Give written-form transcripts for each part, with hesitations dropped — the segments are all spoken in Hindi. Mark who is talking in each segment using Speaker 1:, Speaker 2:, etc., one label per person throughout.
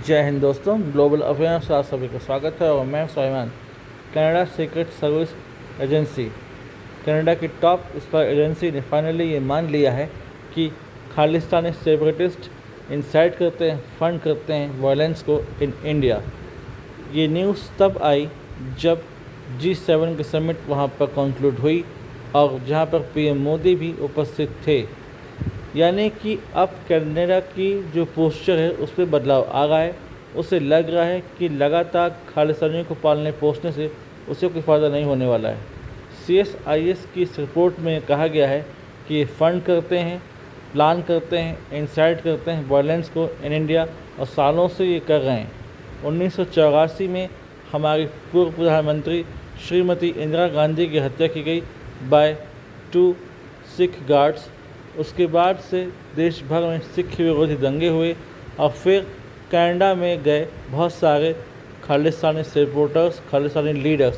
Speaker 1: जय हिंद दोस्तों, ग्लोबल अफेयर्स आप सभी का स्वागत है और मैं Suleman. Canada secret service agency, Canada की टॉप स्पाई एजेंसी ने फाइनली ये मान लिया है कि खालिस्तानी सेपरेटिस्ट इंसाइट करते हैं, फंड करते हैं वायलेंस को इन इंडिया। ये न्यूज़ तब आई जब G7 की समिट वहाँ पर कंक्लूड हुई और जहाँ पर पीएम मोदी भी उपस्थित थे। यानी कि अब कनाडा की जो पोस्चर है उस पर बदलाव आ रहा है। उसे लग रहा है कि लगातार खालिस्तानियों को पालने पोसने से उसे कोई फ़ायदा नहीं होने वाला है। CSIS की इस रिपोर्ट में कहा गया है कि ये फंड करते हैं, प्लान करते हैं, इंसाइट करते हैं वायलेंस को इन इंडिया और सालों से ये कर रहे हैं। 1984 में हमारी पूर्व प्रधानमंत्री श्रीमती इंदिरा गांधी की हत्या की गई बाय 2 सिख गार्ड्स। उसके बाद से देश भर में सिख विरोधी दंगे हुए और फिर कनाडा में गए बहुत सारे खालिस्तानी सपोर्टर्स, खालिस्तानी लीडर्स।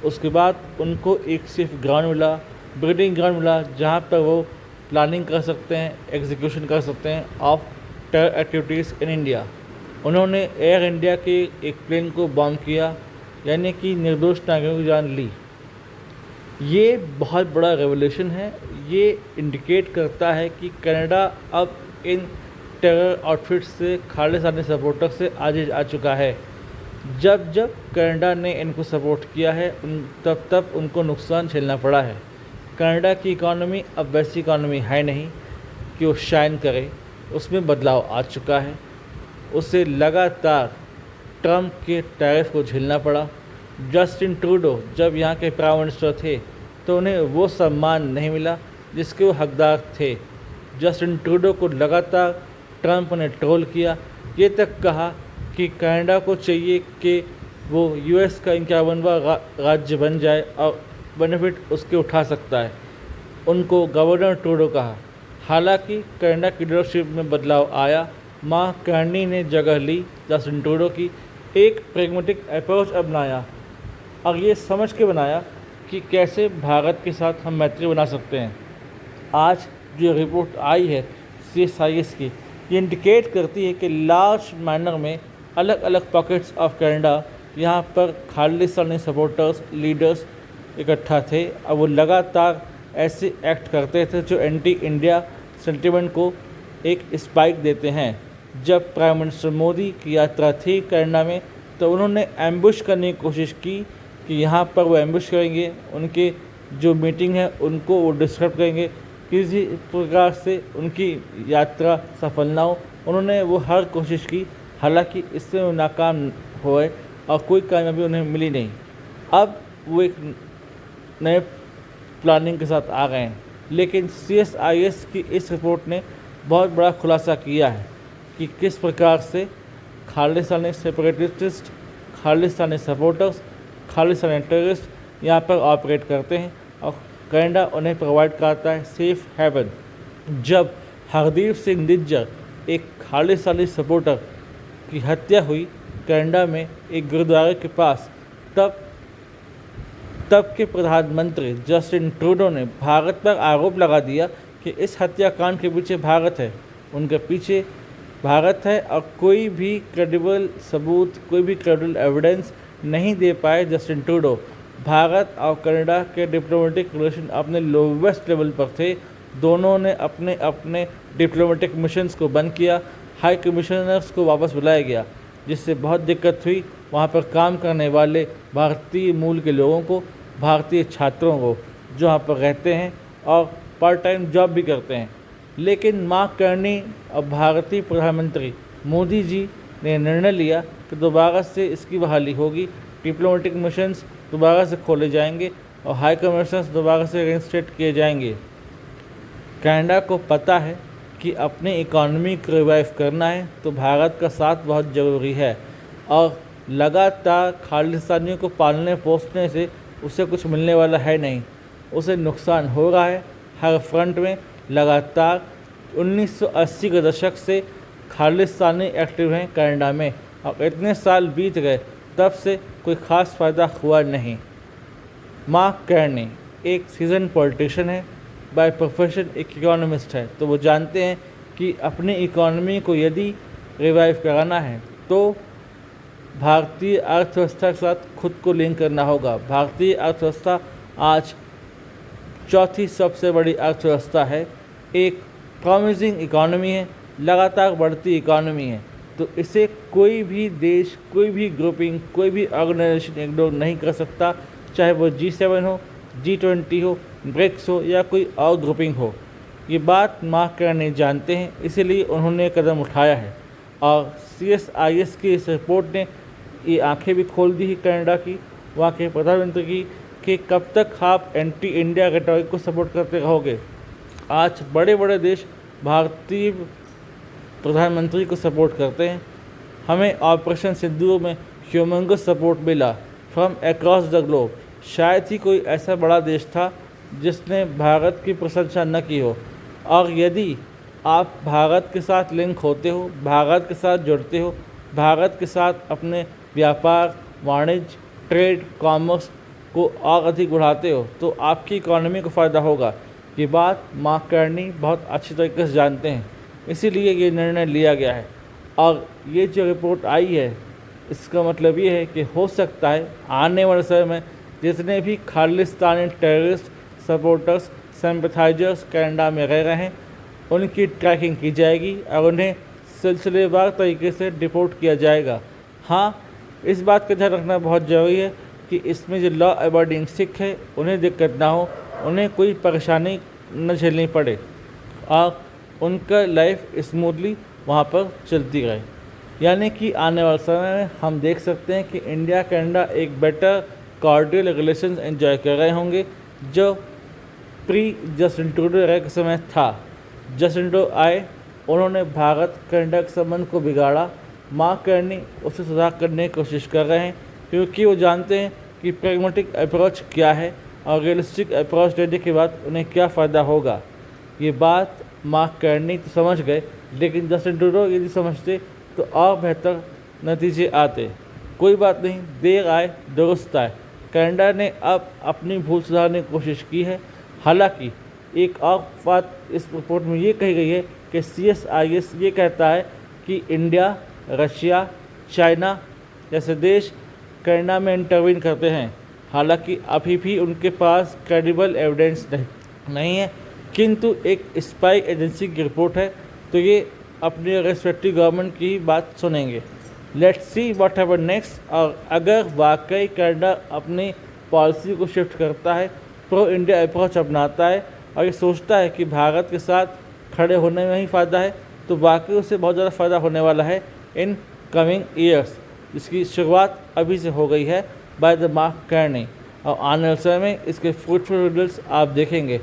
Speaker 1: उसके बाद उनको एक सेफ ग्राउंड मिला, ब्रीडिंग ग्राउंड मिला, जहाँ पर वो प्लानिंग कर सकते हैं, एग्जीक्यूशन कर सकते हैं of terror activities in India. उन्होंने एयर इंडिया के एक प्लेन को बॉम्ब किया, यानी कि निर्दोष नागरिकों की जान ली। ये बहुत बड़ा रेवोल्यूशन है। ये इंडिकेट करता है कि कनाडा अब इन टेरर आउटफिट्स से, खालिस्तानी सपोर्टर से आगे आ चुका है। जब जब कनाडा ने इनको सपोर्ट किया है तब तब उनको नुकसान झेलना पड़ा है। कनाडा की इकॉनमी अब वैसी इकॉनमी है नहीं कि वो शाइन करे, उसमें बदलाव आ चुका है। उसे लगातार ट्रम्प के टैरिफ को झेलना पड़ा। जस्टिन ट्रूडो जब यहाँ के प्राइम मिनिस्टर थे तो उन्हें वो सम्मान नहीं मिला जिसके वो हकदार थे। जस्टिन ट्रूडो को लगातार ट्रम्प ने ट्रोल किया, ये तक कहा कि कनाडा को चाहिए कि वो US का 51वां राज्य बन जाए और बेनिफिट उसके उठा सकता है। उनको गवर्नर ट्रूडो कहा। हालांकि कनाडा की लीडरशिप में बदलाव आया। माँ कार्नी ने जगह ली जस्टिन ट्रूडो की, एक प्रेगमेटिक अप्रोच अपनाया और ये समझ के बनाया कि कैसे भारत के साथ हम मैत्री बना सकते हैं। आज जो रिपोर्ट आई है CSIS की, ये इंडिकेट करती है कि लार्ज मैनर में अलग अलग पॉकेट्स ऑफ कनाडा, यहाँ पर खालिस्तानी सपोर्टर्स, लीडर्स इकट्ठा थे और वो लगातार ऐसे एक्ट करते थे जो एंटी इंडिया सेंटिमेंट को एक स्पाइक देते हैं। जब प्राइम मिनिस्टर मोदी की यात्रा थी कनाडा में तो उन्होंने एम्बुश करने की कोशिश की कि यहाँ पर वो एम्बुश करेंगे, उनके जो मीटिंग है उनको वो डिस्टर्ब करेंगे, किसी प्रकार से उनकी यात्रा सफल ना हो। उन्होंने वो हर कोशिश की, हालांकि इससे वो नाकाम हुए और कोई कामयाबी उन्हें मिली नहीं। अब वो एक नए प्लानिंग के साथ आ गए हैं। लेकिन CSIS की इस रिपोर्ट ने बहुत बड़ा खुलासा किया है कि किस प्रकार से Khalistani separatist, Khalistani supporters, Khalistani terrorist यहाँ पर ऑपरेट करते हैं और कनाडा उन्हें प्रोवाइड करता है सेफ हेवन। जब हरदीप सिंह निज्जर, एक खालिस्तानी सपोर्टर की हत्या हुई कनाडा में एक गुरुद्वारे के पास, तब के प्रधानमंत्री जस्टिन ट्रूडो ने भारत पर आरोप लगा दिया कि इस हत्याकांड के पीछे भारत है, उनके पीछे भारत है और कोई भी क्रेडिबल सबूत, कोई भी क्रेडिबल एविडेंस नहीं दे पाए जस्टिन ट्रूडो। भारत और कनाडा के डिप्लोमेटिक रिलेशन अपने लोवेस्ट लेवल पर थे। दोनों ने अपने अपने डिप्लोमेटिक मिशंस को बंद किया, हाई कमिश्नर्स को वापस बुलाया गया, जिससे बहुत दिक्कत हुई वहाँ पर काम करने वाले भारतीय मूल के लोगों को, भारतीय छात्रों को जो वहाँ पर रहते हैं और पार्ट टाइम जॉब भी करते हैं। लेकिन मार्क कार्नी और भारतीय प्रधानमंत्री मोदी जी ने निर्णय लिया कि दोबारा से इसकी बहाली होगी, डिप्लोमेटिक मिशंस दोबारा से खोले जाएंगे और हाई कमिश्नर्स दोबारा से रेइंस्टेट किए जाएंगे। कनाडा को पता है कि अपनी इकॉनमी को रिवाइव करना है तो भारत का साथ बहुत ज़रूरी है और लगातार खालिस्तानियों को पालने पोसने से उसे कुछ मिलने वाला है नहीं, उसे नुकसान हो रहा है हर फ्रंट में। लगातार 1980 के दशक से खालिस्तानी एक्टिव हैं कनाडा में और इतने साल बीत गए, तब से कोई ख़ास फ़ायदा हुआ नहीं। मार्क कार्नी एक सीजन पॉलिटिशियन है, बाय प्रोफेशन एक इकोनॉमिस्ट है, तो वो जानते हैं कि अपनी इकॉनमी को यदि रिवाइव कराना है तो भारतीय अर्थव्यवस्था के साथ खुद को लिंक करना होगा। भारतीय अर्थव्यवस्था आज चौथी सबसे बड़ी अर्थव्यवस्था है, एक प्रॉमिसिंग इकॉनमी है, लगातार बढ़ती इकॉनमी है। तो इसे कोई भी देश, कोई भी ग्रुपिंग, कोई भी ऑर्गेनाइजेशन इग्नोर नहीं कर सकता, चाहे वो G7 हो, G20 हो, ब्रिक्स हो या कोई और ग्रुपिंग हो। ये बात मार्क कार्नी जानते हैं, इसीलिए उन्होंने कदम उठाया है। और CSIS की इस रिपोर्ट ने ये आंखें भी खोल दी है कनाडा की, वहाँ के प्रधानमंत्री की, कि कब तक आप एंटी इंडिया रेटोरिक को सपोर्ट करते रहोगे। आज बड़े बड़े देश भारतीय प्रधानमंत्री को सपोर्ट करते हैं। हमें ऑपरेशन सिंदूर में ह्यूमंगस सपोर्ट मिला फ्रॉम अक्रॉस द ग्लोब। शायद ही कोई ऐसा बड़ा देश था जिसने भारत की प्रशंसा न की हो। और यदि आप भारत के साथ लिंक होते हो, भारत के साथ जुड़ते हो, भारत के साथ अपने व्यापार, वाणिज्य, ट्रेड, कॉमर्स को और अधिक बढ़ाते हो, तो आपकी इकॉनमी को फ़ायदा होगा। ये बात मार्क कार्नी बहुत अच्छी तरीके से जानते हैं, इसीलिए ये निर्णय लिया गया है। और ये जो रिपोर्ट आई है, इसका मतलब ये है कि हो सकता है आने वाले समय में जितने भी खालिस्तानी टेररिस्ट सपोर्टर्स, सिंपैथाइजर्स कनाडा में रह रहे हैं, उनकी ट्रैकिंग की जाएगी और उन्हें सिलसिलेवार तरीके से डिपोर्ट किया जाएगा। हाँ, इस बात का ध्यान रखना बहुत ज़रूरी है कि इसमें जो लॉ अबॉइडिंग सिख है उन्हें दिक्कत ना हो, उन्हें कोई परेशानी न झेलनी पड़े और उनका लाइफ स्मूथली वहाँ पर चलती रहे। यानी कि आने वाले समय में हम देख सकते हैं कि इंडिया कनाडा एक बेटर कॉर्डियल रिलेशन एंजॉय कर रहे होंगे, जो प्री जस्टिन ट्रूडो के समय था। जस्टिन ट्रूडो आए, उन्होंने भारत कनाडा के संबंध को बिगाड़ा। मार्क कार्नी उसे सुधार करने की कोशिश कर रहे हैं, क्योंकि वो जानते हैं कि प्रैग्मेटिक अप्रोच क्या है और रियलिस्टिक अप्रोच लेने के बाद उन्हें क्या फ़ायदा होगा। ये बात मार्क कार्नी तो समझ गए, लेकिन जस्टिन ट्रूडो यदि समझते तो और बेहतर नतीजे आते। कोई बात नहीं, देर आए दुरुस्त आए। कनाडा ने अब अपनी भूल सुधारने की कोशिश की है। हालांकि एक और बात इस रिपोर्ट में ये कही गई है कि CSIS ये कहता है कि इंडिया, रशिया, चाइना जैसे देश कनाडा में इंटरवीन करते हैं। हालांकि अभी भी उनके पास क्रेडिबल एविडेंस नहीं है, किंतु एक स्पाई एजेंसी की रिपोर्ट है, तो ये अपने रेस्पेक्टिव गवर्नमेंट की बात सुनेंगे। Let's see what happen next. और अगर वाकई कनाडा अपनी पॉलिसी को शिफ्ट करता है, प्रो इंडिया अप्रोच अपनाता है और ये सोचता है कि भारत के साथ खड़े होने में ही फ़ायदा है, तो वाकई उसे बहुत ज़्यादा फ़ायदा होने वाला है इन कमिंग ईयर्स, जिसकी शुरुआत अभी से हो गई है बाय द मार्क कार्नी। और आने वाले समय में इसके फ्रूटफुल रिजल्ट्स आप देखेंगे।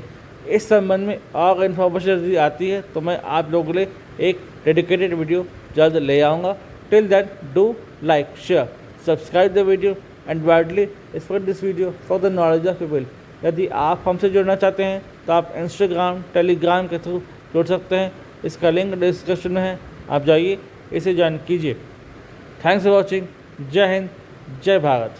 Speaker 1: इस संबंध में और इन्फॉर्मेशन यदि आती है तो मैं आप लोगों के लिए एक डेडिकेटेड वीडियो जल्द ले आऊँगा। Till then do like, share, subscribe the video and widely spread this video for the knowledge of people. यदि आप हमसे जुड़ना चाहते हैं तो आप इंस्टाग्राम, टेलीग्राम के थ्रू जुड़ सकते हैं। इसका लिंक डिस्क्रिप्शन में है, आप जाइए, इसे ज्वाइन कीजिए। Thanks for watching. जय हिंद, जय भारत।